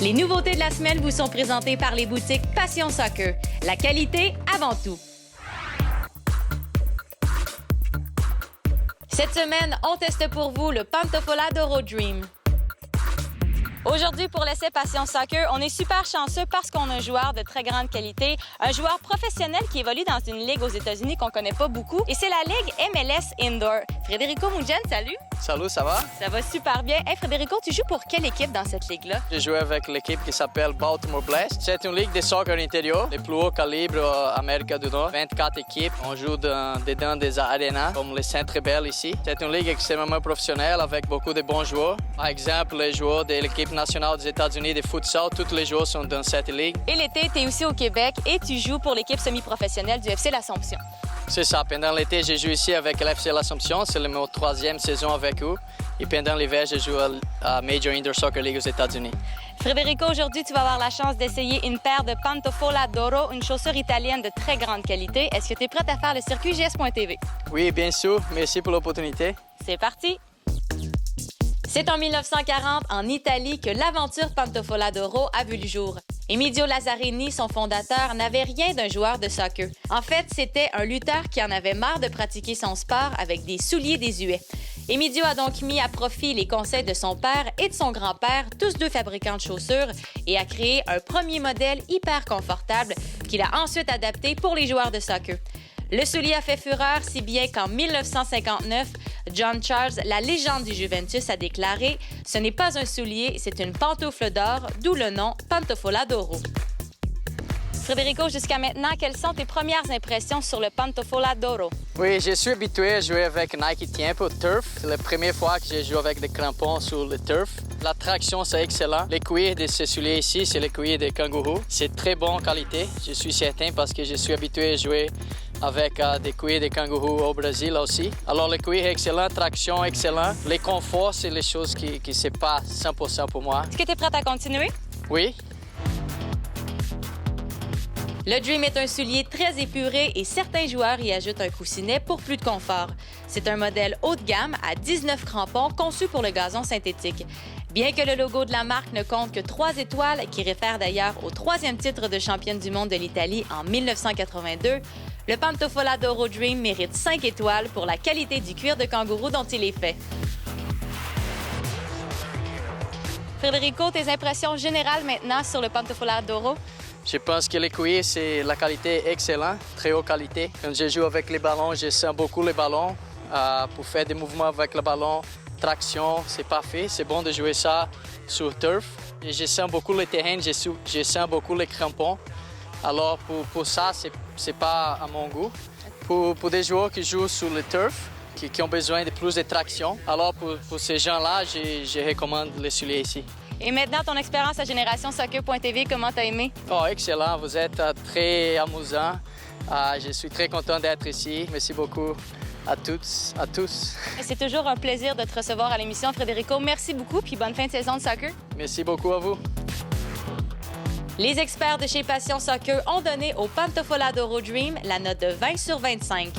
Les nouveautés de la semaine vous sont présentées par les boutiques Passion Soccer. La qualité avant tout. Cette semaine, on teste pour vous le Pantofola d'Oro Dream. Aujourd'hui, pour l'essai Passion Soccer, on est super chanceux parce qu'on a un joueur de très grande qualité, un joueur professionnel qui évolue dans une ligue aux États-Unis qu'on connaît pas beaucoup, et c'est la ligue MLS Indoor. Federico Mugen, salut! Salut, ça va? Ça va super bien. Hey Federico, tu joues pour quelle équipe dans cette ligue-là? J'ai joué avec l'équipe qui s'appelle Baltimore Blast. C'est une ligue de soccer intérieur, le plus haut calibre Amérique du Nord. 24 équipes. On joue dedans des arénas, comme les Centre Bell ici. C'est une ligue extrêmement professionnelle avec beaucoup de bons joueurs. Par exemple, les joueurs de l'équipe nationale des États-Unis de futsal, tous les joueurs sont dans cette ligue. Et l'été, tu es aussi au Québec et tu joues pour l'équipe semi-professionnelle du FC L'Assomption. C'est ça. Pendant l'été, je joue ici avec l'FC L'Assomption. C'est ma troisième saison avec eux. Et pendant l'hiver, je joue à Major Indoor Soccer League aux États-Unis. Federico, aujourd'hui, tu vas avoir la chance d'essayer une paire de Pantofola d'Oro, une chaussure italienne de très grande qualité. Est-ce que tu es prête à faire le circuit GS.tv? Oui, bien sûr. Merci pour l'opportunité. C'est parti! C'est en 1940, en Italie, que l'aventure Pantofola d'Oro a vu le jour. Emidio Lazzarini, son fondateur, n'avait rien d'un joueur de soccer. En fait, c'était un lutteur qui en avait marre de pratiquer son sport avec des souliers désuets. Emidio a donc mis à profit les conseils de son père et de son grand-père, tous deux fabricants de chaussures, et a créé un premier modèle hyper confortable qu'il a ensuite adapté pour les joueurs de soccer. Le soulier a fait fureur, si bien qu'en 1959, John Charles, la légende du Juventus, a déclaré « Ce n'est pas un soulier, c'est une pantoufle d'or, d'où le nom Pantofola d'Oro ». Federico, jusqu'à maintenant, quelles sont tes premières impressions sur le Pantofola d'Oro? Oui, je suis habitué à jouer avec Nike Tiempo Turf. C'est la première fois que je joue avec des crampons sur le turf. La traction, c'est excellent. Les cuirs de ce soulier ici, c'est les cuirs de kangourou. C'est très bonne qualité, je suis certain, parce que je suis habitué à jouer avec des cuirs de kangourou au Brésil aussi. Alors, le cuir est excellent, traction excellent. Les conforts, c'est les choses qui c'est pas 100% pour moi. Est-ce que tu es prête à continuer? Oui. Le Dream est un soulier très épuré et certains joueurs y ajoutent un coussinet pour plus de confort. C'est un modèle haut de gamme à 19 crampons conçu pour le gazon synthétique. Bien que le logo de la marque ne compte que 3 étoiles, qui réfère d'ailleurs au 3e titre de championne du monde de l'Italie en 1982, le Pantofola d'Oro Dream mérite 5 étoiles pour la qualité du cuir de kangourou dont il est fait. Federico, tes impressions générales maintenant sur le Pantofola d'Oro? Je pense que les cuirs, c'est la qualité excellente, très haute qualité. Quand je joue avec les ballons, je sens beaucoup les ballons. Pour faire des mouvements avec le ballon, traction, c'est parfait. C'est bon de jouer ça sur turf. Et je sens beaucoup le terrain, je sens beaucoup les crampons. Alors pour ça, c'est pas à mon goût. Pour des joueurs qui jouent sur le turf, qui ont besoin de plus de traction, alors pour ces gens-là, je recommande le soulier ici. Et maintenant, ton expérience à Génération Soccer.tv, comment t'as aimé? Oh, excellent, vous êtes très amusant. Je suis très content d'être ici. Merci beaucoup à toutes, à tous. C'est toujours un plaisir de te recevoir à l'émission, Federico. Merci beaucoup, puis bonne fin de saison de soccer. Merci beaucoup à vous. Les experts de chez Passion Soccer ont donné au Pantofola d'Oro Dream la note de 20 sur 25.